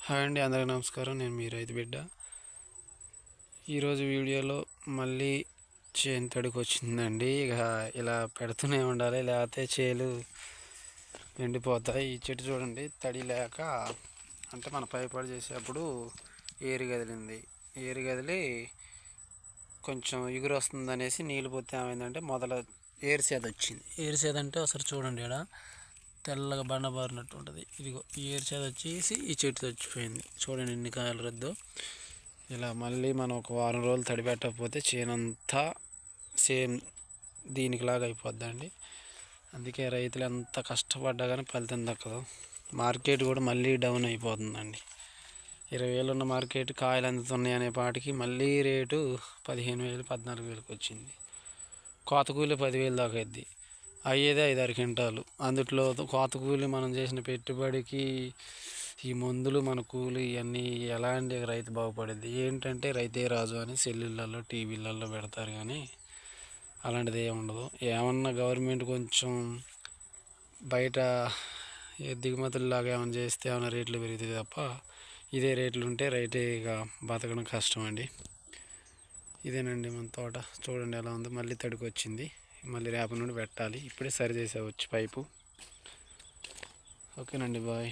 Hi అండి, అందరికీ నమస్కారం. నేను మీ రైతు బిడ్డ. ఈరోజు వీడియోలో మళ్ళీ చేను తడికి వచ్చిందండి. ఇక ఇలా పెడుతూనే ఉండాలి, లేకపోతే చేలు ఎండిపోతాయి. ఈ చెట్టు చూడండి, తడి లేక అంటే మన పైపాడు చేసేటప్పుడు ఏరు కదిలింది. ఏరు కదిలి కొంచెం ఎగురు వస్తుంది అనేసి నీళ్ళు పోతే ఏమైందంటే ఏరు సేద వచ్చింది. ఏరు సేద అంటే ఒకసారి చూడండి, ఇక్కడ తెల్లగా బండబారినట్టు ఉంటుంది. ఇదిగో ఈ ఏరు చేద వచ్చేసి ఈ చెట్టు చచ్చిపోయింది. చూడండి ఎన్ని కాయలు రద్దు. ఇలా మళ్ళీ మనం ఒక వారం రోజులు తడి పెట్టకపోతే చేనంతా సేమ్ దీనికిలాగా అయిపోద్దండి. అందుకే రైతులు ఎంత కష్టపడ్డా కానీ ఫలితం దక్కదు. మార్కెట్ కూడా మళ్ళీ డౌన్ అయిపోతుందండి. 20,000 ఉన్న మార్కెట్ కాయలు అందుతున్నాయి అనే పాటికి మళ్ళీ రేటు 15,000 14,000కి వచ్చింది. కోత కూలి 10,000 దాకా అయింది. అయ్యేదే 5-6 క్వింటాలు. అందుట్లో కోత కూలి మనం చేసిన పెట్టుబడికి ఈ మందులు మన కూలి ఇవన్నీ ఎలాంటి రైతు బాగుపడేది. ఏంటంటే రైతే రాజు అని సెల్లులలో టీవీలలో పెడతారు, కానీ అలాంటిది ఏమి ఉండదు. ఏమన్నా గవర్నమెంట్ కొంచెం బయట దిగుమతుల్లాగా ఏమైనా చేస్తే ఏమైనా రేట్లు పెరుగుతాయి తప్ప ఇదే రేట్లు ఉంటే రైతే ఇక బతకడం కష్టం అండి. ఇదేనండి మన తోట. చూడండి ఎలా ఉందో. మళ్ళీ తడికి వచ్చింది. మళ్ళీ రేపటి నుండి పెట్టాలి. ఇప్పుడే సరి చేసేవచ్చు పైపు. ఓకేనండి, బాయ్.